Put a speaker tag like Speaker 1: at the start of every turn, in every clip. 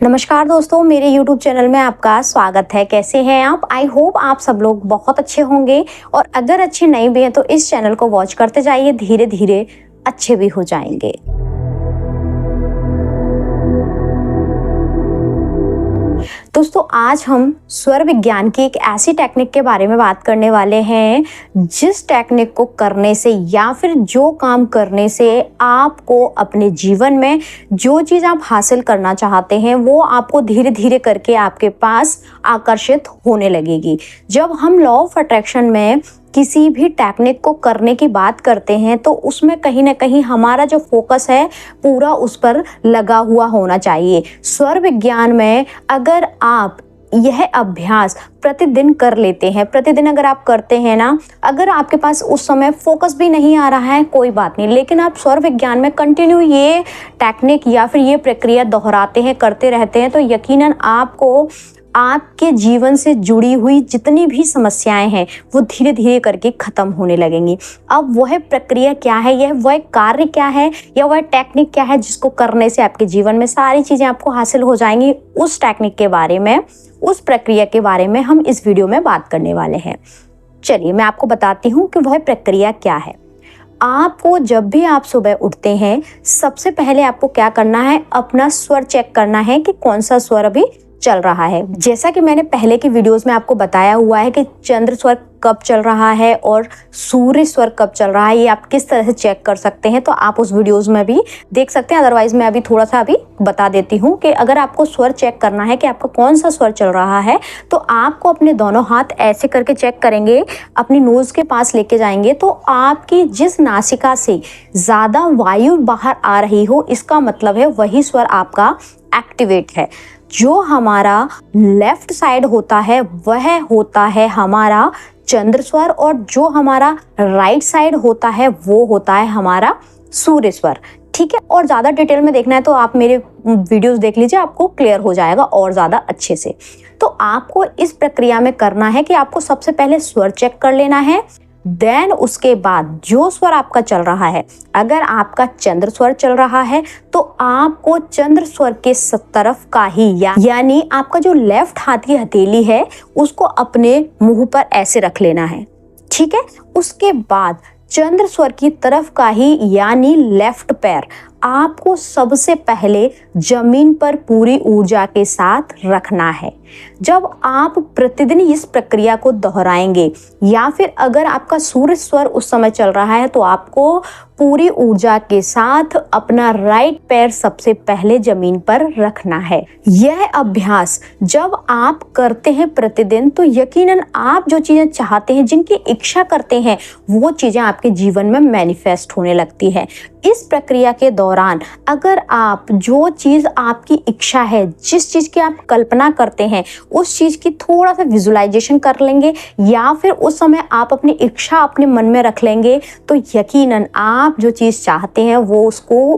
Speaker 1: नमस्कार दोस्तों, मेरे YouTube चैनल में आपका स्वागत है। कैसे हैं आप? आई होप आप सब लोग बहुत अच्छे होंगे और अगर अच्छे नहीं भी हैं तो इस चैनल को वॉच करते जाइए, धीरे धीरे अच्छे भी हो जाएंगे। दोस्तों, आज हम स्वर विज्ञान की एक ऐसी टेक्निक के बारे में बात करने वाले हैं जिस टेक्निक को करने से या फिर जो काम करने से आपको अपने जीवन में जो चीज़ आप हासिल करना चाहते हैं वो आपको धीरे धीरे करके आपके पास आकर्षित होने लगेगी। जब हम लॉ ऑफ अट्रैक्शन में किसी भी टेक्निक को करने की बात करते हैं तो उसमें कहीं ना कहीं हमारा जो फोकस है पूरा उस पर लगा हुआ होना चाहिए। स्वर विज्ञान में अगर आप यह अभ्यास प्रतिदिन कर लेते हैं, प्रतिदिन अगर आप करते हैं ना, अगर आपके पास उस समय फोकस भी नहीं आ रहा है कोई बात नहीं, लेकिन आप स्वर विज्ञान में कंटिन्यू ये टेक्निक या फिर ये प्रक्रिया दोहराते हैं, करते रहते हैं तो यकीनन आपको आपके जीवन से जुड़ी हुई जितनी भी समस्याएं हैं वो धीरे धीरे करके ख़त्म होने लगेंगी। अब वह प्रक्रिया क्या है, यह वह कार्य क्या है या वह टेक्निक क्या है जिसको करने से आपके जीवन में सारी चीज़ें आपको हासिल हो जाएंगी, उस टेक्निक के बारे में, उस प्रक्रिया के बारे में हम इस वीडियो में बात करने वाले हैं। चलिए मैं आपको बताती हूँ कि वह प्रक्रिया क्या है। आपको जब भी आप सुबह उठते हैं सबसे पहले आपको क्या करना है, अपना स्वर चेक करना है कि कौन सा स्वर अभी चल रहा है। जैसा कि मैंने पहले की वीडियोस में आपको बताया हुआ है कि चंद्र स्वर कब चल रहा है और सूर्य स्वर कब चल रहा है, ये आप किस तरह से चेक कर सकते हैं, तो आप उस वीडियोस में भी देख सकते हैं। अदरवाइज मैं अभी थोड़ा सा बता देती हूँ कि अगर आपको स्वर चेक करना है कि आपका कौन सा स्वर चल रहा है तो आपको अपने दोनों हाथ ऐसे करके चेक करेंगे, अपनी नोज के पास लेके जाएंगे तो आपकी जिस नासिका से ज़्यादा वायु बाहर आ रही हो इसका मतलब है वही स्वर आपका एक्टिवेट है। जो हमारा लेफ्ट साइड होता है वह होता है हमारा चंद्र स्वर और जो हमारा राइट साइड होता है वो होता है हमारा सूर्य स्वर। ठीक है, और ज़्यादा डिटेल में देखना है तो आप मेरे वीडियोस देख लीजिए, आपको क्लियर हो जाएगा और ज़्यादा अच्छे से। तो आपको इस प्रक्रिया में करना है कि आपको सबसे पहले स्वर चेक कर लेना है, देन उसके बाद जो स्वर आपका चल रहा है, अगर आपका चंद्र स्वर चल रहा है तो आपको चंद्र स्वर के तरफ का ही यानी आपका जो लेफ्ट हाथ की हथेली है उसको अपने मुंह पर ऐसे रख लेना है। ठीक है, उसके बाद चंद्र स्वर की तरफ का ही यानी लेफ्ट पैर आपको सबसे पहले जमीन पर पूरी ऊर्जा के साथ रखना है। जब आप प्रतिदिन इस प्रक्रिया को दोहराएंगे या फिर अगर आपका सूर्य स्वर उस समय चल रहा है तो आपको पूरी ऊर्जा के साथ अपना राइट पैर सबसे पहले जमीन पर रखना है। यह अभ्यास जब आप करते हैं प्रतिदिन तो यकीनन आप जो चीज़ें चाहते हैं, जिनकी इच्छा करते हैं, वो चीज़ें आपके जीवन में मैनिफेस्ट होने लगती है। इस प्रक्रिया के दौरान अगर आप जो चीज़ आपकी इच्छा है, जिस चीज़ की आप कल्पना करते हैं, उस चीज़ की थोड़ा सा विजुलाइजेशन कर लेंगे या फिर उस समय आप अपनी इच्छा अपने मन में रख लेंगे तो यकीनन आप जो चीज़ चाहते हैं वो उसको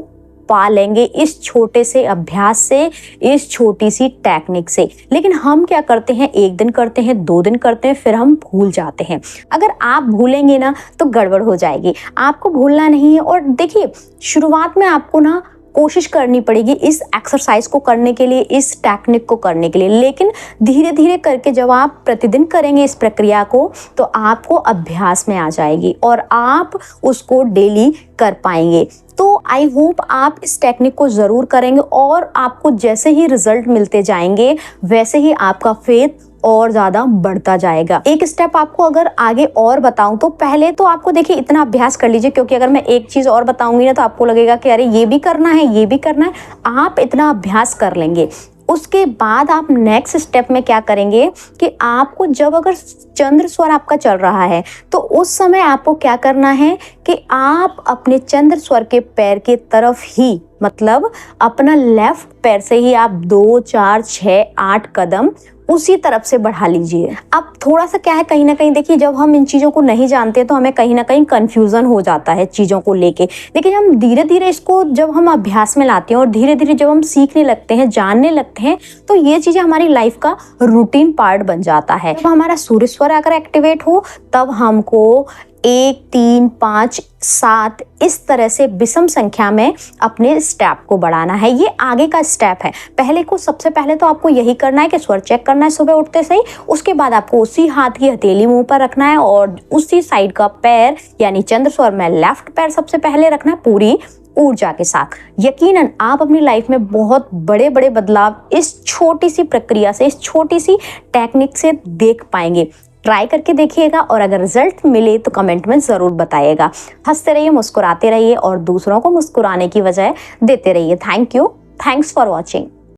Speaker 1: पा लेंगे इस छोटे से अभ्यास से, इस छोटी सी टेक्निक से। लेकिन हम क्या करते हैं, एक दिन करते हैं, 2 दिन करते हैं, फिर हम भूल जाते हैं। अगर आप भूलेंगे ना तो गड़बड़ हो जाएगी। आपको भूलना नहीं है। और देखिए, शुरुआत में आपको ना कोशिश करनी पड़ेगी इस एक्सरसाइज को करने के लिए, इस टेक्निक को करने के लिए, लेकिन धीरे धीरे करके जब आप प्रतिदिन करेंगे इस प्रक्रिया को तो आपको अभ्यास में आ जाएगी और आप उसको डेली कर पाएंगे। तो आई होप आप इस टेक्निक को ज़रूर करेंगे और आपको जैसे ही रिजल्ट मिलते जाएंगे वैसे ही आपका फेथ और ज़्यादा बढ़ता जाएगा। एक स्टेप आपको अगर आगे और बताऊं तो पहले तो आपको देखिए इतना अभ्यास कर लीजिए, क्योंकि अगर मैं एक चीज़ और बताऊंगी ना तो आपको लगेगा कि अरे ये भी करना है, ये भी करना है। आप इतना अभ्यास कर लेंगे, उसके बाद आप नेक्स्ट स्टेप में क्या करेंगे कि आपको जब अगर चंद्र स्वर आपका चल रहा है तो उस समय आपको क्या करना है कि आप अपने चंद्र स्वर के पैर के तरफ ही, मतलब अपना लेफ्ट पैर से ही आप 2, 4, 6, 8 कदम उसी तरफ से बढ़ा लीजिए। अब थोड़ा सा क्या है, कहीं ना कहीं देखिए जब हम इन चीज़ों को नहीं जानते तो हमें कहीं ना कहीं कंफ्यूजन हो जाता है चीज़ों को लेके, लेकिन हम धीरे धीरे इसको जब हम अभ्यास में लाते हैं और धीरे धीरे जब हम सीखने लगते हैं, जानने लगते हैं, तो ये चीज़ें हमारी लाइफ का रूटीन पार्ट बन जाता है। जब हमारा सूर्य स्वर अगर एक्टिवेट हो तब हमको 1 3 5 7 इस तरह से विषम संख्या में अपने स्टेप को बढ़ाना है। ये आगे का स्टेप है। सबसे पहले तो आपको यही करना है कि स्वर चेक करना है सुबह उठते से ही। उसके बाद आपको उसी हाथ की हथेली मुंह पर रखना है और उसी साइड का पैर यानी चंद्र स्वर में लेफ्ट पैर सबसे पहले रखना है पूरी ऊर्जा के साथ। यकीनन आप अपनी लाइफ में बहुत बड़े बड़े बदलाव इस छोटी सी प्रक्रिया से, इस छोटी सी टेक्निक से देख पाएंगे। ट्राई करके देखिएगा और अगर रिजल्ट मिले तो कमेंट में ज़रूर बताइएगा। हंसते रहिए, मुस्कुराते रहिए और दूसरों को मुस्कुराने की वजह देते रहिए। Thank you, thanks for watching.